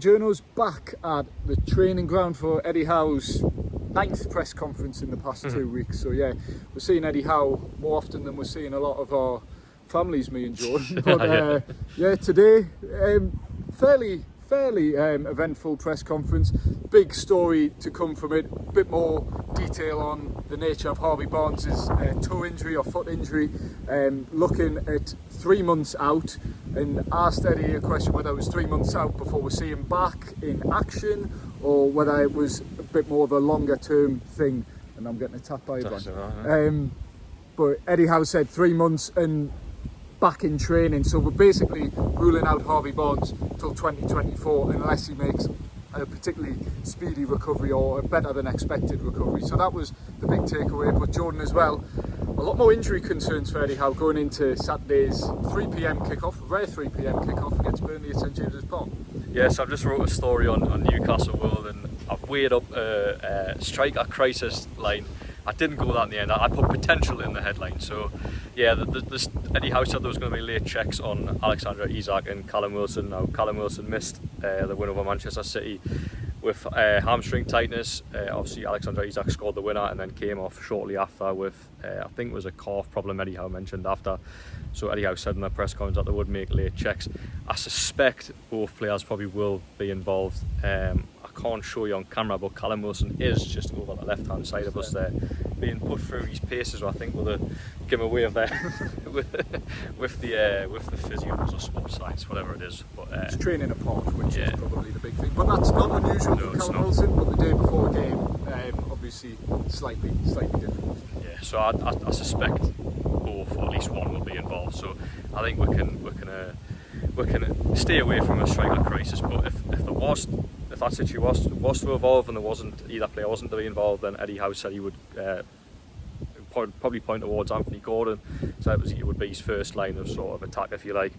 Journo's back at the training ground for Eddie Howe's 9th press conference in the past 2 weeks. So yeah, we're seeing Eddie Howe more often than we're seeing a lot of our families, me and Jordan. But yeah, today, fairly eventful press conference. Big story to come from it. A bit more detail on the nature of Harvey Barnes' toe injury or foot injury. Looking at 3 months out, and asked Eddie a question whether it was 3 months out before we see him back in action, or whether it was a bit more of a longer term thing. And I'm getting a tap by Ivan. But Eddie Howe said 3 months and back in training, so we're basically ruling out Harvey Barnes till 2024 unless he makes a particularly speedy recovery or a better than expected recovery. So that was the big takeaway. But Jordan, as well, a lot more injury concerns for Eddie Howe going into Saturday's 3 p.m. kickoff, rare 3 p.m. kickoff against Burnley at St James's Park. Yes, I've just wrote a story on Newcastle World, and I've weighed up a striker crisis line. I didn't go that in the end. I put potential in the headline. So yeah, Eddie Howe said there was going to be late checks on Alexander Isak and Callum Wilson. Now Callum Wilson missed the win over Manchester City with hamstring tightness. Obviously Alexander Isak scored the winner and then came off shortly after with I think it was a calf problem Eddie Howe mentioned after. So Eddie Howe said in their press conference that they would make late checks. I suspect both players probably will be involved. I can't show you on camera, but Callum Wilson is just over the left hand side of us there, being put through his paces, I think, with a giveaway of there with the physios or sports science, whatever it is. But it's training apart, which is probably the big thing. But that's not unusual for Callum Wilson. But the day before a game, obviously slightly different. Yeah, so I suspect both, or at least one, will be involved. So I think we can stay away from a striker crisis. But if that situation was to evolve and either player wasn't to be involved, then Eddie Howe said he would probably point towards Anthony Gordon. So it would be his first line of sort of attack, if you like,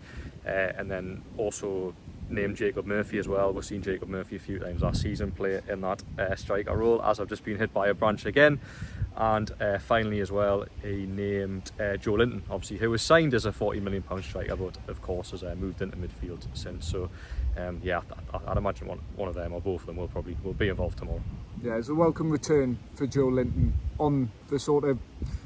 and then also named Jacob Murphy as well. We've seen Jacob Murphy a few times last season play in that striker role, as I've just been hit by a branch again. And finally as well, he named Joe Linton, obviously, who was signed as a £40 million striker, but of course has moved into midfield since. So yeah, I'd imagine one of them or both of them will be involved tomorrow. Yeah, it's a welcome return for Joe Linton on the sort of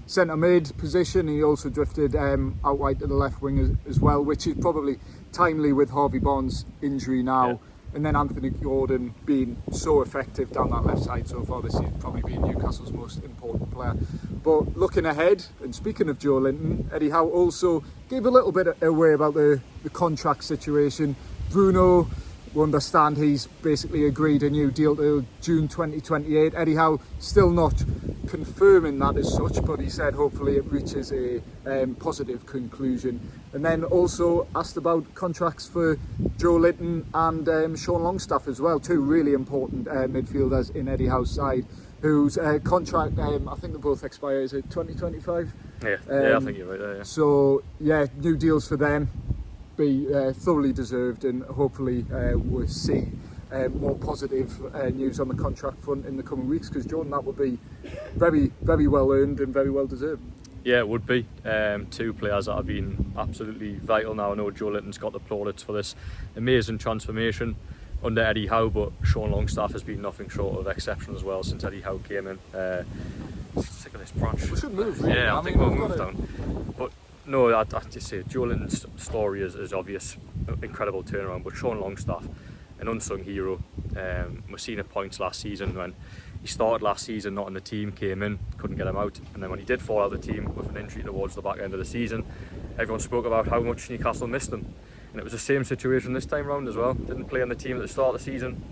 centre mid position. He also drifted out right to the left wing as well, which is probably timely with Harvey Barnes' injury now. Yeah. And then Anthony Gordon being so effective down that left side so far this season, probably being Newcastle's most important player. But looking ahead, and speaking of Joe Linton, Eddie Howe also gave a little bit away about the contract situation. Bruno, we understand he's basically agreed a new deal till June 2028. Eddie Howe still not confirming that as such, but he said hopefully it reaches a positive conclusion. And then also asked about contracts for Joe Linton and Sean Longstaff as well, two really important midfielders in Eddie Howe's side, whose contract, I think they both expire, is it 2025? Yeah, I think you're right there, yeah. So yeah, new deals for them. Be thoroughly deserved, and hopefully we'll see more positive news on the contract front in the coming weeks, because Jordan, that would be very, very well earned and very well deserved. Yeah, it would be. Two players that have been absolutely vital now. I know Joe Linton's got the plaudits for this amazing transformation under Eddie Howe, but Sean Longstaff has been nothing short of exceptional as well since Eddie Howe came in. Sick of this branch. We should move, really. Yeah, I think we'll move down. But no, I'd just say Joe Linton's story is obvious, incredible turnaround, but Sean Longstaff, an unsung hero. We've seen at points last season when he started last season not in the team, came in, couldn't get him out, and then when he did fall out of the team with an injury towards the back end of the season, everyone spoke about how much Newcastle missed him. And it was the same situation this time round as well. Didn't play on the team at the start of the season,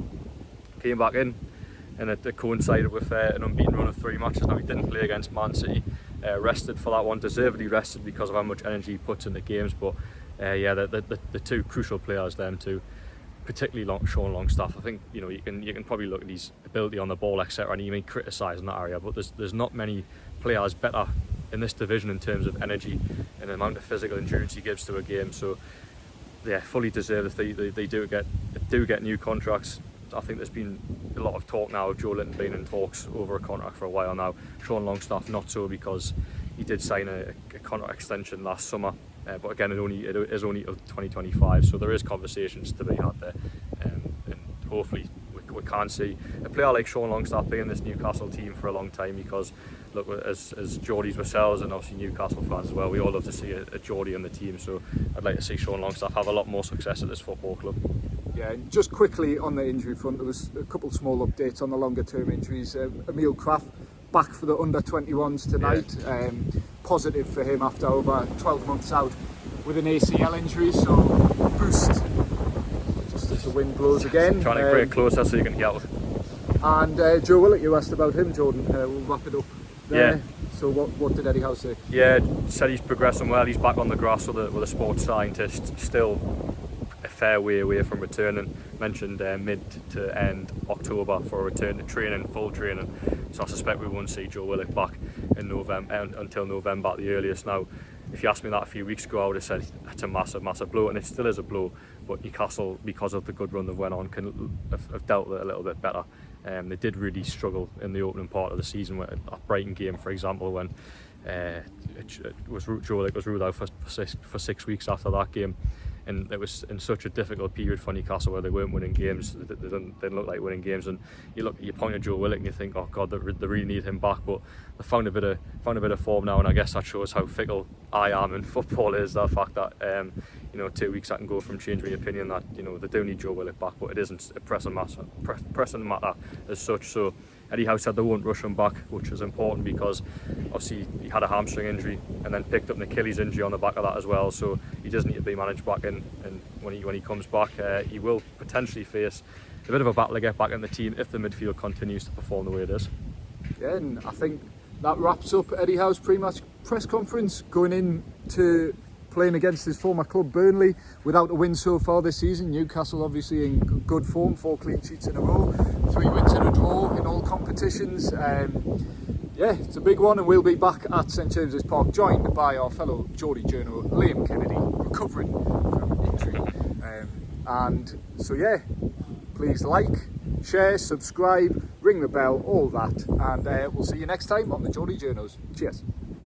came back in, and it coincided with an unbeaten run of 3 matches. Now he didn't play against Man City, rested for that one, deservedly rested because of how much energy he puts into games. But yeah, the two crucial players, them two, particularly Sean Longstaff. I think you can probably look at his ability on the ball, etc., and you may criticise in that area, but there's not many players better in this division in terms of energy and the amount of physical endurance he gives to a game. So yeah, fully deserved if they do get new contracts. I think there's been a lot of talk now of Joe Linton being in talks over a contract for a while now. Sean Longstaff not so, because he did sign a contract extension last summer, but again it is only of 2025, so there is conversations to be had there, and hopefully we can see a player like Sean Longstaff being in this Newcastle team for a long time, because look, as Geordies ourselves and obviously Newcastle fans as well, we all love to see a Geordie on the team, so I'd like to see Sean Longstaff have a lot more success at this football club. Yeah, and just quickly on the injury front, there was a couple small updates on the longer term injuries. Emil Kraft back for the under 21s tonight. Yeah. Positive for him after over 12 months out with an ACL injury, so boost just as the wind blows again. Trying to break closer so you can get out. And Joe Willock, you asked about him, Jordan. We'll wrap it up there. Yeah. So what did Eddie Howe say? Yeah, said he's progressing well. He's back on the grass with a sports scientist. Still a fair way away from returning. Mentioned mid to end October for a return to training, full training. So I suspect we won't see Joe Willock back in November until November at the earliest. Now, if you asked me that a few weeks ago, I would have said that's a massive blow, and it still is a blow. But Newcastle, because of the good run they've went on, have dealt with it a little bit better. They did really struggle in the opening part of the season, with that Brighton game, for example, when Joe Willock was ruled out for 6 weeks after that game. And it was in such a difficult period for Newcastle where they weren't winning games. They didn't look like winning games. And you point at Joe Willock and you think, oh God, they really need him back. But they found a bit of form now, and I guess that shows how fickle I am in football. Is the fact that 2 weeks I can go from changing my opinion that they do need Joe Willock back, but it isn't a pressing matter as such. So Eddie Howe said they won't rush him back, which is important because obviously he had a hamstring injury and then picked up an Achilles injury on the back of that as well. So he does need to be managed back in, and when he comes back, he will potentially face a bit of a battle to get back in the team if the midfield continues to perform the way it is. Yeah, and I think that wraps up Eddie Howe's pre-match press conference, going into playing against his former club Burnley without a win so far this season. Newcastle obviously in good form, 4 clean sheets in a row, 3 wins in a draw in all competitions. Yeah, it's a big one, and we'll be back at St James's Park, joined by our fellow Geordie journal Liam Kennedy, recovering from injury. And so yeah, please like, share, subscribe, ring the bell, all that, and we'll see you next time on the Geordie Journals. Cheers.